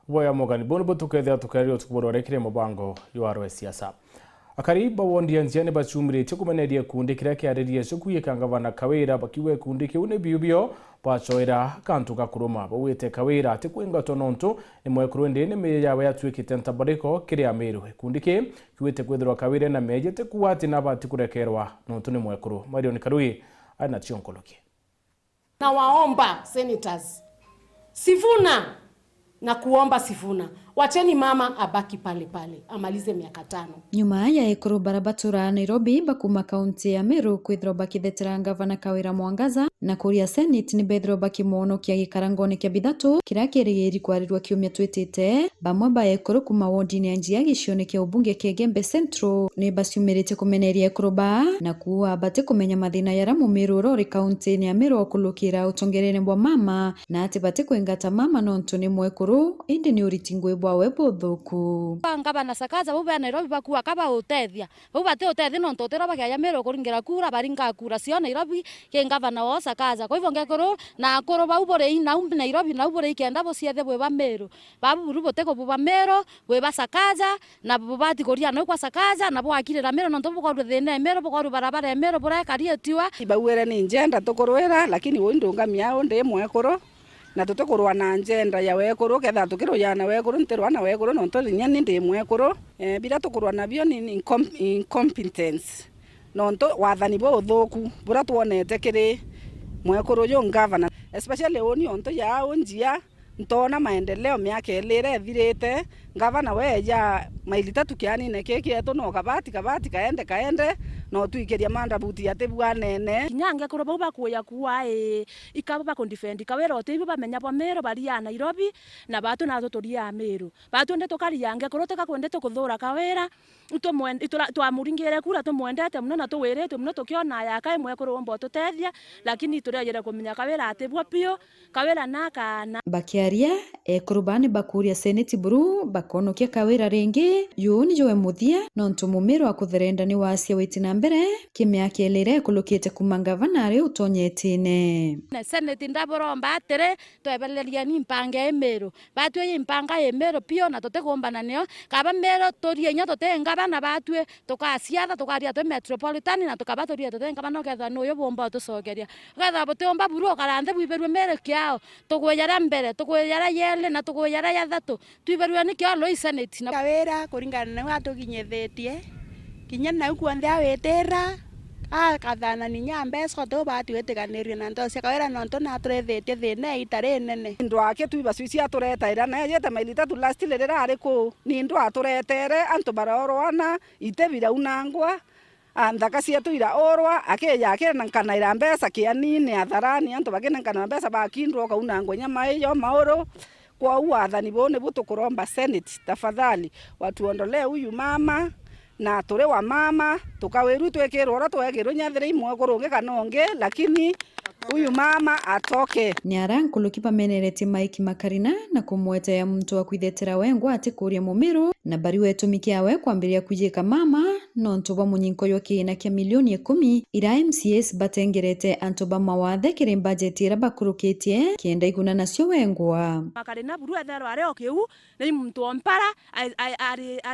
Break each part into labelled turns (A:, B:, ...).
A: boya mogani bono botukethia tukerio tukuborekire mubango yuarwe siasa akariba wondi anziane bachumire chukumenedia kundi kiria kiaririe chukuye kangavana Kawira bakiwe kundi kiune biubio bachoira kantu gakuruma bawete Kawira ati kwingato nonto nimwe kurwende ne meya yawe yatwikite ntabariko kiria Meru kundi kiwete kwethirwa Kawira na meya te kuwati na bati kurekerwa nonto ni mwekuru Marion Karui ana chionkoloki
B: na waomba senators Sifuna na kuomba Sifuna wacheni mama abaki pale pale amalize miaka 5.
C: Nyuma ya ekuru barabatura Nairobi bakuma kaunti ya Meru kwithirwa bakithetera gavana Kawira Mwangaza na kuria Senate ni bethirwa bakimonokia gikarangoni kia bithatu kiria kirigiri kwarirwa kiumia twitite bamwe ba ekuru kuma wodini ya njia gicione kia ubunge kia Gembe Central ni baciumirite kumeneria ekuru ba na kuwa bate kumenya mathina ya ramu Meru rori kaunti ya Meru okulukira utongerere bwa mama na ati bate kwingata mama nontu ni mwekuru indi ni uritingwe bwawe buthuku
D: gavana Sakaja bube Nairobi bakuwa kaba utethia bubate utethi no ntotera bakaya Meru kuringira kura baringa kura cio Nairobi ke gavana wa Sakaja kwa hivyo ngekuru na akuru baubore ina Nairobi na ubore ikenda bociethe bwe ba Meru baburu boteko bwa Meru bwe ba Sakaja na bubati kuria no kwa Sakaja na bwakirira Meru no ntobukoru thine Meru bukoru barabara Meru bure karietiwa
E: ibawere ni njenda tukurwira lakini windunga miao ndi mwekuru na tutukurwa na njenda ya wekuru ketha tukirwa na wekuru ntirwa na wekuru no ntolinya ni ndi mwekuru bila tukurwa nabio ni incompetence no nto wathani bo uthuku bura tuonete kiri mwekuru yo gavana especially oni onto ya onjia ntona maendeleo miaka elire thirite gavana weja mailita tukiani keki eto no kabati kaende no tuikeria manda buti ate bwanene
D: nyange kuroba bakuya kuwa ikaba ba defend Kawira otibi bamenya bwa Meru bari ya Nairobi na batu na tutoria Meru batu nde tokari yange kuroteka kwende tukuthura Kawira twamuringire kura tumwendete muno na tuwirete muno tukiona yaka imwe kurombo tutethia lakini turejera kumenya Kawira atibwa pio Kawira nakana
C: bakiaria ekurubani bakuria Senate buru bakonokia Kawira ringi yuni jowe muthia no ntumu Meru akutherenda ni wasia witina mbere kimiaka elire kulukite kuma gavana ari utonyetine
D: na Senate ndaboromba atere twebeleria ni mpanga Meru batwe impanga Meru pio na tutegombana nio kaba Meru torie nya totenga bana batwe tukasiatha tukaria twe metropolitan na tukabatoria tutenga bana ketha no yo bomba tucokeria ketha botomba buru karanthe bwiberwe Meru kiao tugweyara mbere tugweyara yele na tugweyara ya thatu twiberwe ni kiao lo Senate
F: na Kawira kuringana na watu kinyethetie kinya na kuanthia wetera kathana ni nyambe soko bati wetiganirio na ntosia Kawira no nto na turethetie thine itare nene
E: ndo ake tu basuisi aturetaira na yete mailita tu last lera ariku ni ndo aturetere anto barorwana itebira unangwa andaka cietu ira orwa akeya ake na kana ira mbesa kianini atharani anto bagena kana mbesa bakindwo kaunangwa nyama iyo maoro kwa uathani bone butukuromba Senate tafadhali watuondolee huyu mama na tore wa mama tukaweru twekero ora twekero nyathire imwe kurunge kanonge lakini huyu mama atoke
C: niarankulu kipamenereti Mike Makarina na kumweta ya mtu wa kwithetera wengwa ati kuria Mumeru na bari wetumikia we kwambiria kujika mama no ntuba munyinko yo kina kia milioni 10 ira MCS batengerete antoba mawathe kiri budget ira bakurukitie kienda iguna nacio wengwa
D: Makarina buru ethero are okiu ni mtu ompara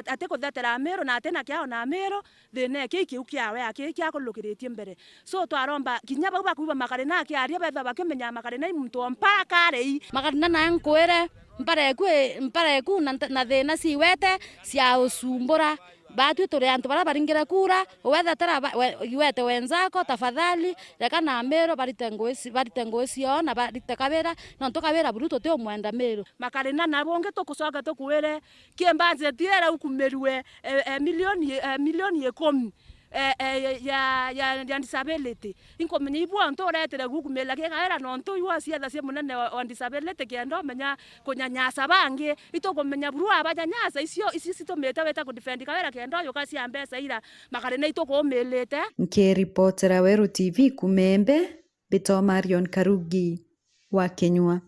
D: ate kuthetera Meru na atena kiao na Meru thine kikiu kiawe akikia kulukiritie mbere so twaromba kinya bau bakuiba Makarina kiaria betha bakimenya Makarina mtu ompara karei Makarina na nkwere mpare ku na thina ciwete cia usumbura batu tore antu bara baringira kura wetha tara iwete wenzako tafadhali reka na Meru baritengo cio na barite Kawira no nto Kawira buru tote omwenda Meru Makarina na bonge tukucoka tukwire kiembanze tiera ukumerwe milioni 10 ya disability inkomenya ibwa nto retere gukumela ke Kawira no nto iwa ciatha cia munene on disability kendo menya kunyanyasa bangi itokomenya buru abanyanyasa icio citumete weta ku defend Kawira kendo yoka cia mbesa ira Makarina itokomelete
C: nke reportera Weru TV kumembe Bito Marion Karugi wa Kenywa.